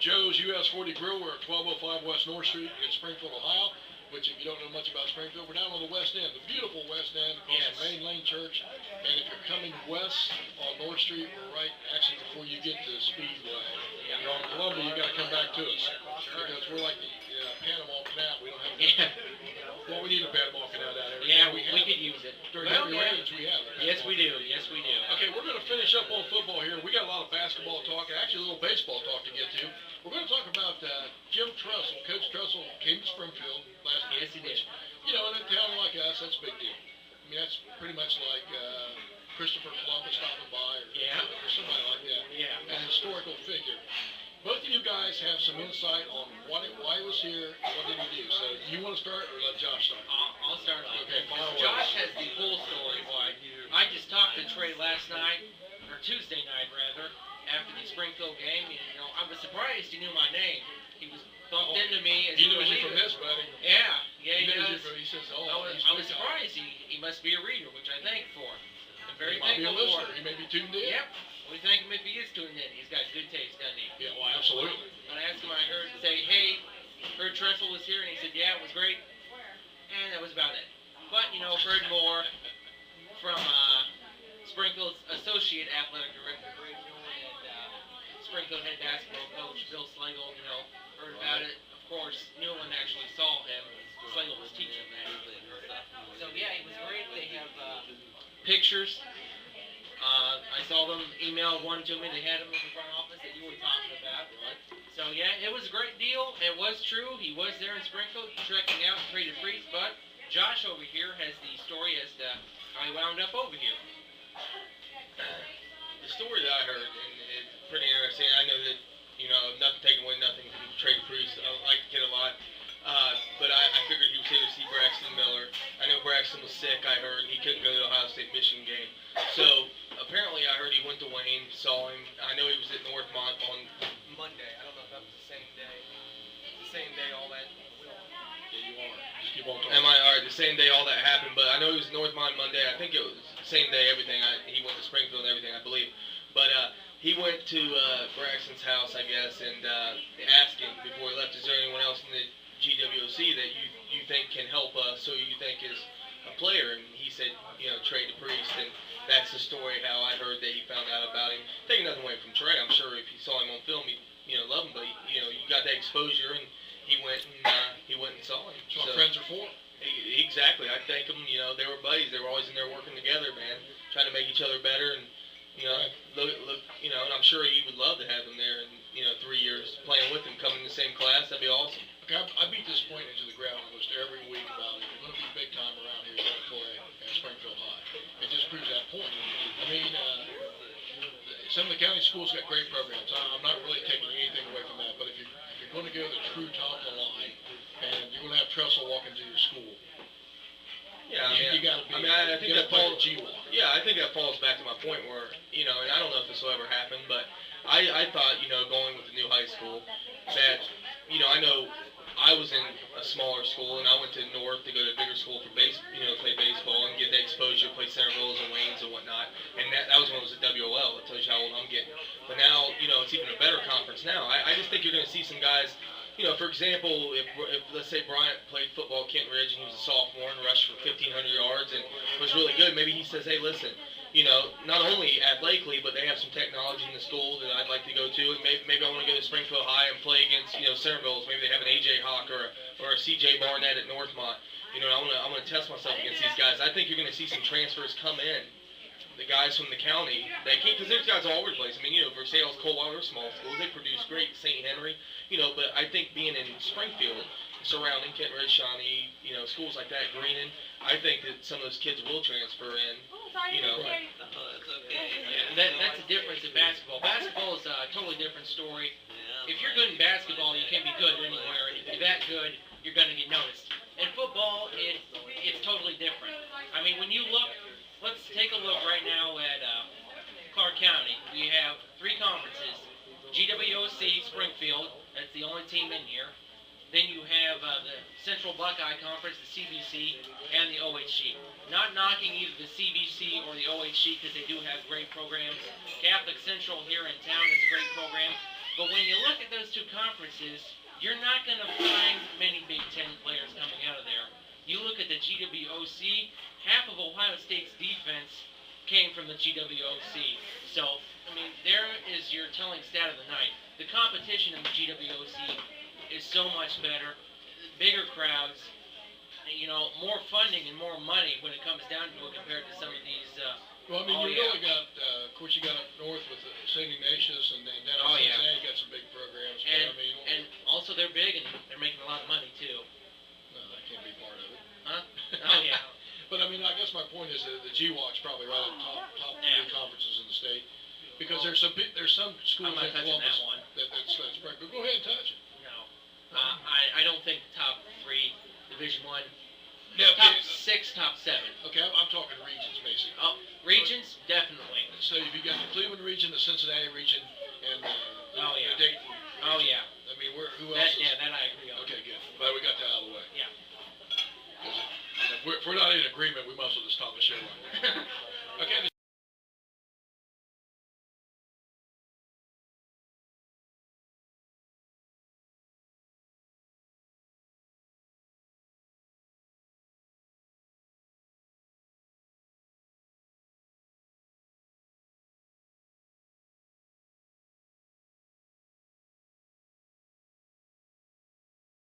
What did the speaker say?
Joe's US 40 Grill. We're at 1205 West North Street in Springfield, Ohio. Which, if you don't know much about Springfield, we're down on the west end, the beautiful west end, across the Main Lane Church. And if you're coming west on North Street, we're right actually before you get to Speedway. If you're on Columbia, you got to come back to us because we're like the Panama Canal. We don't have. Well, we need a Panama Canal down here. Yeah, we could use it. During heavy rains, we have it. Yes, we do. Yes, we do. Okay, we're going to finish up on football here. We got a lot of basketball talk, and actually a little baseball talk to get to. We're going to talk about Jim Tressel. Coach Tressel came to Springfield last night. Yes, he did. You know, in a town like us, that's a big deal. I mean, that's pretty much like Christopher Columbus stopping by or somebody like that. Yeah. An historical figure. Both of you guys have some insight on why he was here and what did he do. So, do you want to start or let Josh start? I'll start off. Okay, fire away. Josh has the full story. I just talked to Trey last night, or Tuesday night rather, after the Springfield game. You know, I was surprised he knew my name. He was bumped into me. He knows you from this, buddy. Yeah, he knows does. He says, I was surprised. He must be a reader, which I thank for. I'm very thankful for. for. He may be tuned in. Yep. We thank him if he is tuned in. He's got good taste, doesn't he? Yeah, well, absolutely. When I asked him, I heard say, hey, heard Tressel was here, and he said, yeah, it was great. And that was about it. But, you know, heard more from Springfield's associate athletic director, and Springfield head basketball coach, Bill Slagle, you know, heard about it. Of course, no one actually saw him. Slagle was teaching that. So, yeah, it was great. They have pictures. I saw them emailed one to me. They had them in the front office that you were talking about. So, yeah, it was a great deal. It was true. He was there in Springfield checking out and traded Priest. But Josh over here has the story as to how he wound up over here. The story that I heard, and it's pretty interesting. I know that, you know, nothing taken away, nothing from traded Priest. I like the kid a lot. But I figured he was here to see Braxton Miller. I know Braxton was sick, I heard. He couldn't go to the Ohio State-Michigan game. So, apparently I heard he went to Wayne, saw him. I know he was at Northmont on Monday. I don't know if that was the same day. The same day all that... Yeah, you are. Just keep on talking. Alright, the same day all that happened. But I know he was at Northmont Monday. I think it was the same day everything. He went to Springfield and everything, I believe. But he went to Braxton's house, I guess, and asked him before he left, is there anyone else in the GWOC that you think can help us, so you think is a player? And he said, you know, Trey DePriest, and that's the story how I heard that he found out about him. Taking nothing away from Trey, I'm sure if he saw him on film, he'd, you know, love him, but you know, you got that exposure, and he went and saw him. That's what friends are for. Exactly. I thank them. You know, they were buddies. They were always in there working together, man, trying to make each other better, and you know, look, you know, and I'm sure he would love to have him there, and you know, 3 years playing with him, coming in the same class. That'd be awesome. I beat this point into the ground almost every week about it. You're going to be big time around here. You're going to play at Springfield High. It just proves that point. I mean, some of the county schools got great programs. I'm not really taking anything away from that. But if you're going to go the true top of the line, and you're going to have Tressel walk into your school, yeah, you got to be. I mean, I think that falls. Yeah, I think that falls back to my point where, you know, and I don't know if this will ever happen, but I thought, you know, going with the new high school, that, you know, I know. I was in a smaller school, and I went to North to go to a bigger school for play baseball and get that exposure, play Centervilles and Waynes and whatnot. And that was when it was at WOL. It tells you how old I'm getting. But now, you know, it's even a better conference now. I just think you're going to see some guys, you know, for example, if let's say Bryant played football at Kent Ridge and he was a sophomore and rushed for 1,500 yards and was really good, maybe he says, hey, listen, you know, not only athletically, but they have some technology in the school that I'd like to go to. And maybe I want to go to Springfield High and play against, you know, Centervilles. Maybe they have an A.J. Hawk or a C.J. Barnett at Northmont. You know, I want to test myself against these guys. I think you're going to see some transfers come in. The guys from the county, because there's guys all over the place. I mean, you know, Versailles, Coldwater, small schools, they produce great. St. Henry, you know, but I think being in Springfield, surrounding Kent Ridge, Shawnee, you know, schools like that, Greenon, I think that some of those kids will transfer in. You know, that's the difference in basketball. Basketball is a totally different story. If you're good in basketball, you can be good anywhere. If you're that good, you're going to get noticed. In football, it's totally different. I mean, when you look, let's take a look right now at Clark County. We have 3 conferences: GWOC, Springfield. That's the only team in here. Then you have the Central Buckeye Conference, the CBC, and the OHC. Not knocking either the CBC or the OHC because they do have great programs. Catholic Central here in town is a great program. But when you look at those two conferences, you're not going to find many Big Ten players coming out of there. You look at the GWOC, half of Ohio State's defense came from the GWOC. So, I mean, there is your telling stat of the night. The competition in the GWOC is so much better, bigger crowds, you know, more funding and more money when it comes down to it compared to some of these. Well, I mean, you really got, of course, you got up north with St. Ignatius and down in Cincinnati, you got some big programs. And, but, I mean, and also they're big and they're making a lot of money too. No, that can't be part of it. Huh? Oh yeah. But I mean, I guess my point is that the GWAC's probably right at the top three conferences in the state, because there's some schools in Columbus that's right. But go ahead and touch it. No, I don't think top three, Division I. Yeah, top 6, top 7. Okay, I'm talking regions basically. Oh, regions definitely. So if you got the Cleveland region, the Cincinnati region, and the Dayton. Oh yeah. I mean, who else? Yeah, that I agree on. Okay, good. Glad we got that out of the way. Yeah. If we're not in agreement, we might as well just stop the show right there. Okay, the